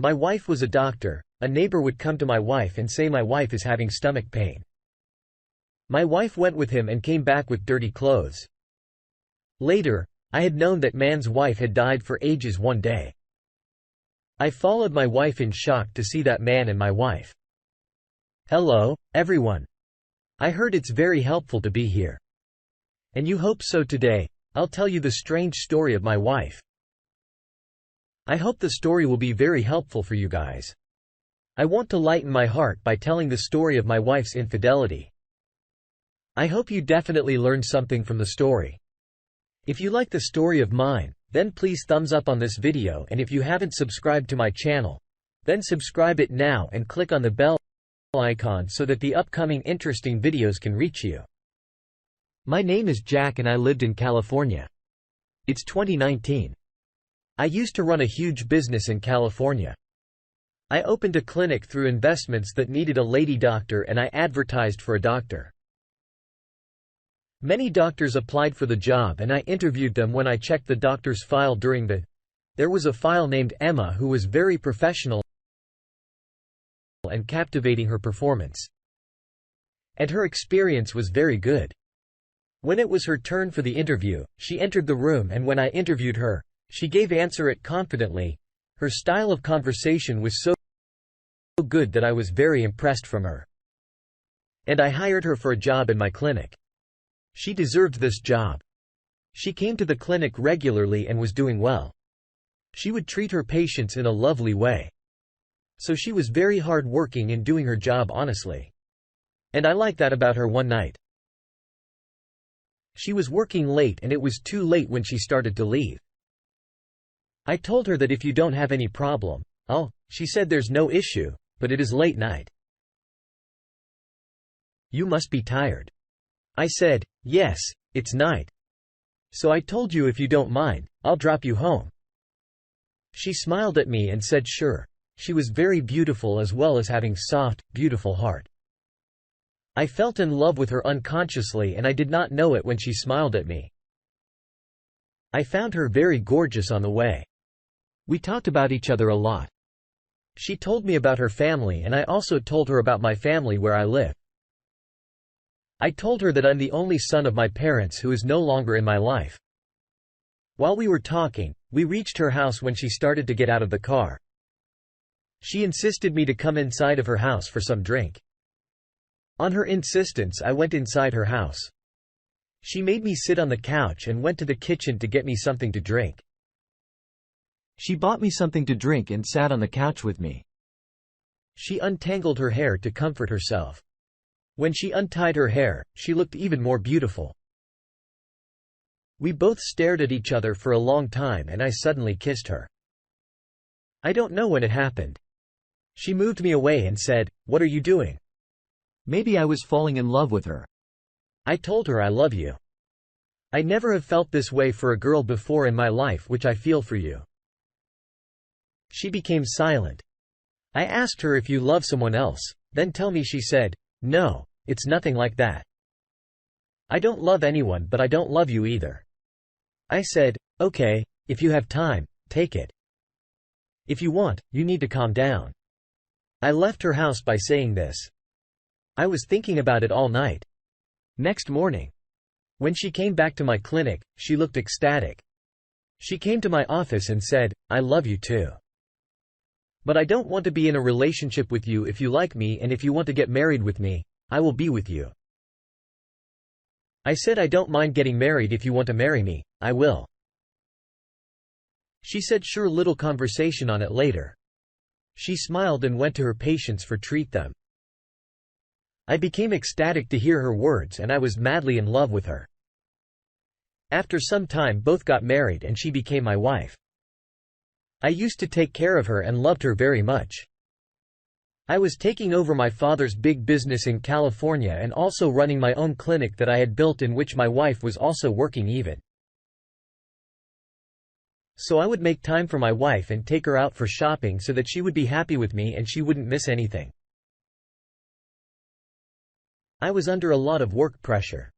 My wife was a doctor. A neighbor would come to my wife and say my wife is having stomach pain. My wife went with him and came back with dirty clothes. Later, I had known that man's wife had died for ages one day. I followed my wife in shock to see that man and my wife. Hello, everyone. I heard it's very helpful to be here. And you hope so today. I'll tell you the strange story of my wife. I hope the story will be very helpful for you guys. I want to lighten my heart by telling the story of my wife's infidelity. I hope you definitely learned something from the story. If you like the story of mine, then please thumbs up on this video, and if you haven't subscribed to my channel, then subscribe it now and click on the bell icon so that the upcoming interesting videos can reach you. My name is Jack and I lived in California. It's 2019. I used to run a huge business in California. I opened a clinic through investments that needed a lady doctor and I advertised for a doctor. Many doctors applied for the job and I interviewed them. When I checked the doctor's file there was a file named Emma who was very professional and captivating her performance. And her experience was very good. When it was her turn for the interview, she entered the room and when I interviewed her, she gave answer it confidently. Her style of conversation was so good that I was very impressed from her. And I hired her for a job in my clinic. She deserved this job. She came to the clinic regularly and was doing well. She would treat her patients in a lovely way. So she was very hard working and doing her job honestly. And I liked that about her. One night, she was working late and it was too late when she started to leave. I told her that if you don't have any problem, she said there's no issue, but it is late night. You must be tired. I said, yes, it's night. So I told you if you don't mind, I'll drop you home. She smiled at me and said sure. She was very beautiful as well as having soft, beautiful heart. I felt in love with her unconsciously and I did not know it when she smiled at me. I found her very gorgeous on the way. We talked about each other a lot. She told me about her family and I also told her about my family where I live. I told her that I'm the only son of my parents who is no longer in my life. While we were talking, we reached her house when she started to get out of the car. She insisted me to come inside of her house for some drink. On her insistence, I went inside her house. She made me sit on the couch and went to the kitchen to get me something to drink. She bought me something to drink and sat on the couch with me. She untangled her hair to comfort herself. When she untied her hair, she looked even more beautiful. We both stared at each other for a long time and I suddenly kissed her. I don't know when it happened. She moved me away and said, "What are you doing?" Maybe I was falling in love with her. I told her I love you. I never have felt this way for a girl before in my life, which I feel for you. She became silent. I asked her, if you love someone else, then tell me. She said, no, it's nothing like that. I don't love anyone, but I don't love you either. I said, okay, if you have time, take it. If you want, you need to calm down. I left her house by saying this. I was thinking about it all night. Next morning, when she came back to my clinic, she looked ecstatic. She came to my office and said, I love you too. But I don't want to be in a relationship with you. If you like me and if you want to get married with me, I will be with you. I said I don't mind getting married. If you want to marry me, I will. She said sure. Little conversation on it later. She smiled and went to her patients for treat them. I became ecstatic to hear her words and I was madly in love with her. After some time both got married and she became my wife. I used to take care of her and loved her very much. I was taking over my father's big business in California and also running my own clinic that I had built, in which my wife was also working even. So I would make time for my wife and take her out for shopping so that she would be happy with me and she wouldn't miss anything. I was under a lot of work pressure.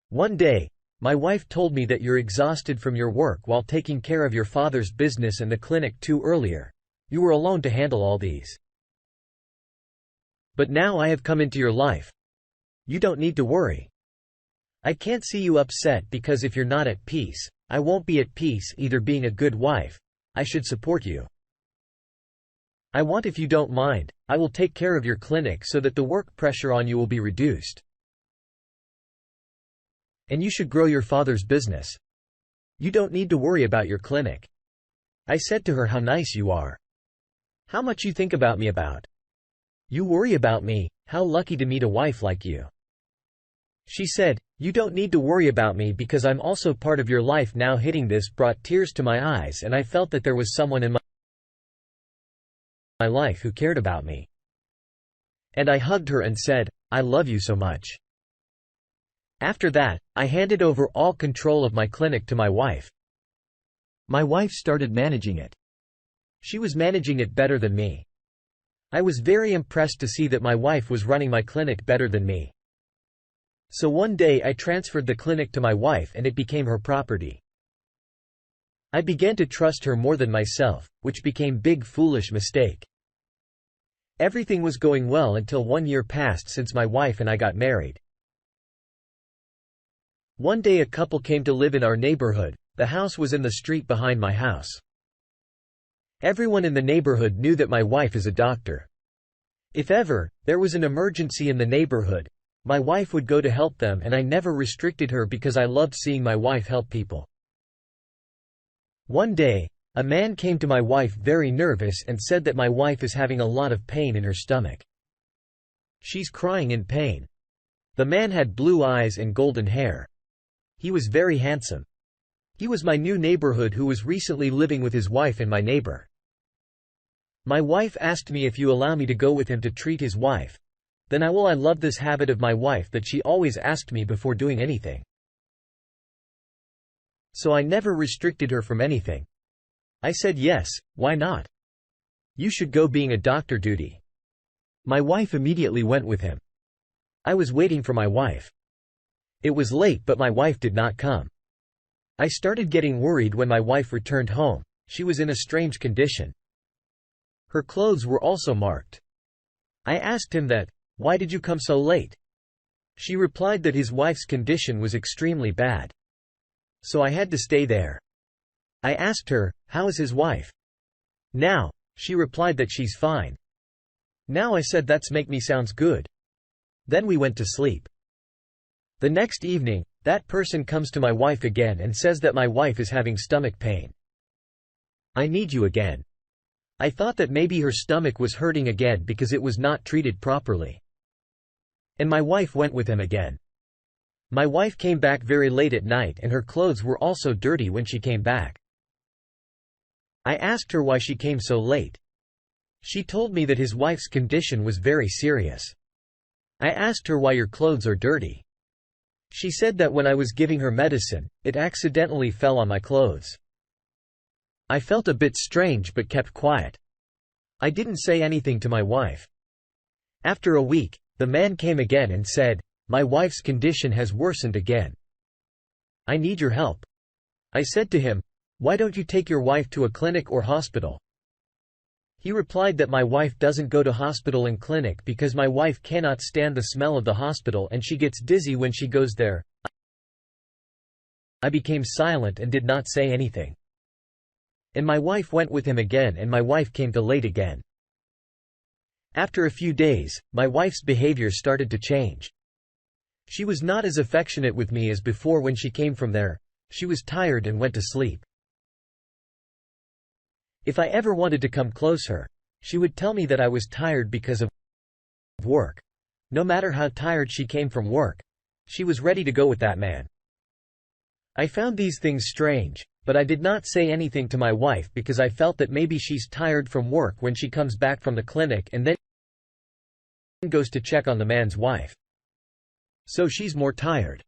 One day, my wife told me that you're exhausted from your work while taking care of your father's business and the clinic too earlier. You were alone to handle all these. But now I have come into your life. You don't need to worry. I can't see you upset because if you're not at peace, I won't be at peace either. Being a good wife, I should support you. I want, if you don't mind, I will take care of your clinic so that the work pressure on you will be reduced. And you should grow your father's business. You don't need to worry about your clinic. I said to her, how nice you are. How much you think about me about. You worry about me, how lucky to meet a wife like you. She said, you don't need to worry about me because I'm also part of your life now. Hitting this brought tears to my eyes, and I felt that there was someone in my life who cared about me. And I hugged her and said, I love you so much. After that, I handed over all control of my clinic to my wife. My wife started managing it. She was managing it better than me. I was very impressed to see that my wife was running my clinic better than me. So one day I transferred the clinic to my wife and it became her property. I began to trust her more than myself, which became big foolish mistake. Everything was going well until 1 year passed since my wife and I got married. One day a couple came to live in our neighborhood. The house was in the street behind my house. Everyone in the neighborhood knew that my wife is a doctor. If ever there was an emergency in the neighborhood, my wife would go to help them, and I never restricted her because I loved seeing my wife help people. One day, a man came to my wife very nervous and said that my wife is having a lot of pain in her stomach. She's crying in pain. The man had blue eyes and golden hair. He was very handsome. He was my new neighborhood who was recently living with his wife and my neighbor. My wife asked me if you allow me to go with him to treat his wife. Then I will. I love this habit of my wife that she always asked me before doing anything. So I never restricted her from anything. I said yes, why not? You should go, being a doctor duty. My wife immediately went with him. I was waiting for my wife. It was late but my wife did not come. I started getting worried when my wife returned home. She was in a strange condition. Her clothes were also marked. I asked him that, why did you come so late? She replied that his wife's condition was extremely bad. So I had to stay there. I asked her, how is his wife? Now, she replied that she's fine. Now I said that's make me sounds good. Then we went to sleep. The next evening, that person comes to my wife again and says that my wife is having stomach pain. I need you again. I thought that maybe her stomach was hurting again because it was not treated properly. And my wife went with him again. My wife came back very late at night and her clothes were also dirty when she came back. I asked her why she came so late. She told me that his wife's condition was very serious. I asked her why your clothes are dirty. She said that when I was giving her medicine, it accidentally fell on my clothes. I felt a bit strange but kept quiet. I didn't say anything to my wife. After a week, the man came again and said, my wife's condition has worsened again. I need your help. I said to him, why don't you take your wife to a clinic or hospital? He replied that my wife doesn't go to hospital and clinic because my wife cannot stand the smell of the hospital and she gets dizzy when she goes there. I became silent and did not say anything. And my wife went with him again and my wife came too late again. After a few days, my wife's behavior started to change. She was not as affectionate with me as before when she came from there. She was tired and went to sleep. If I ever wanted to come closer, she would tell me that I was tired because of work. No matter how tired she came from work, she was ready to go with that man. I found these things strange, but I did not say anything to my wife because I felt that maybe she's tired from work when she comes back from the clinic and then goes to check on the man's wife. So she's more tired.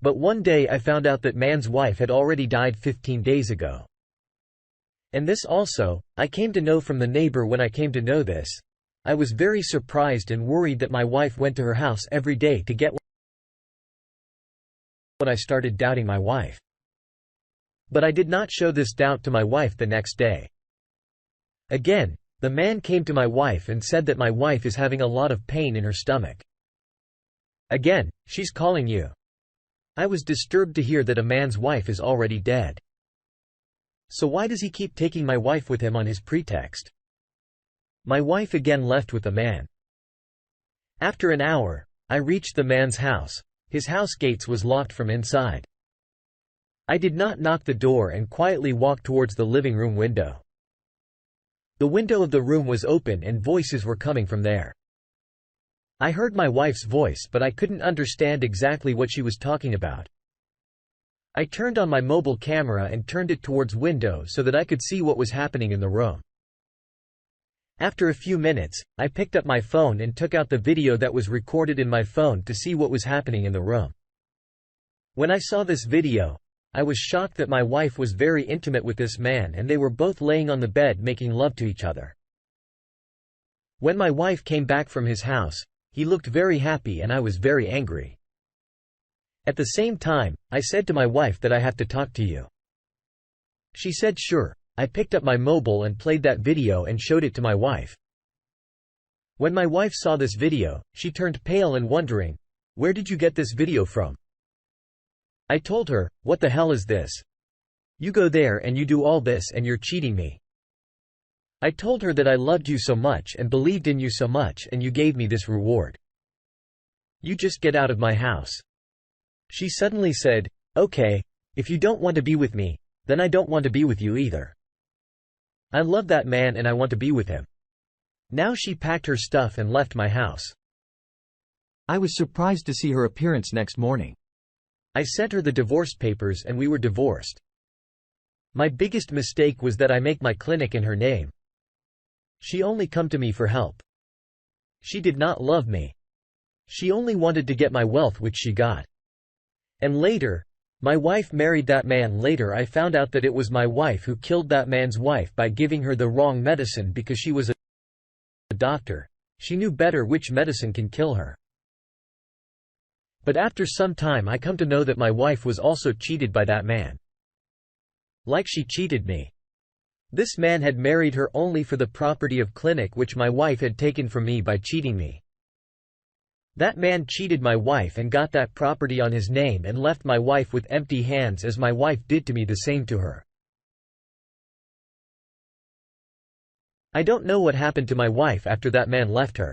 But one day I found out that man's wife had already died 15 days ago. And this also, I came to know from the neighbor. When I came to know this, I was very surprised and worried that my wife went to her house every day to get what. I started doubting my wife. But I did not show this doubt to my wife the next day. Again, the man came to my wife and said that my wife is having a lot of pain in her stomach. Again, she's calling you. I was disturbed to hear that a man's wife is already dead. So why does he keep taking my wife with him on his pretext? My wife again left with the man. After an hour, I reached the man's house. His house gates was locked from inside. I did not knock the door and quietly walked towards the living room window. The window of the room was open and voices were coming from there. I heard my wife's voice, but I couldn't understand exactly what she was talking about. I turned on my mobile camera and turned it towards window so that I could see what was happening in the room. After a few minutes, I picked up my phone and took out the video that was recorded in my phone to see what was happening in the room. When I saw this video, I was shocked that my wife was very intimate with this man and they were both laying on the bed making love to each other. When my wife came back from his house, he looked very happy and I was very angry. At the same time, I said to my wife that I have to talk to you. She said sure. I picked up my mobile and played that video and showed it to my wife. When my wife saw this video, she turned pale and wondering, "Where did you get this video from?" I told her, "What the hell is this? You go there and you do all this and you're cheating me." I told her that I loved you so much and believed in you so much and you gave me this reward. You just get out of my house. She suddenly said, "Okay, if you don't want to be with me, then I don't want to be with you either. I love that man and I want to be with him." Now she packed her stuff and left my house. I was surprised to see her appearance next morning. I sent her the divorce papers and we were divorced. My biggest mistake was that I make my clinic in her name. She only come to me for help. She did not love me. She only wanted to get my wealth, which she got. And later, my wife married that man. Later I found out that it was my wife who killed that man's wife by giving her the wrong medicine because she was a doctor. She knew better which medicine can kill her. But after some time I come to know that my wife was also cheated by that man. Like she cheated me. This man had married her only for the property of clinic which my wife had taken from me by cheating me. That man cheated my wife and got that property on his name and left my wife with empty hands, as my wife did to me the same to her. I don't know what happened to my wife after that man left her.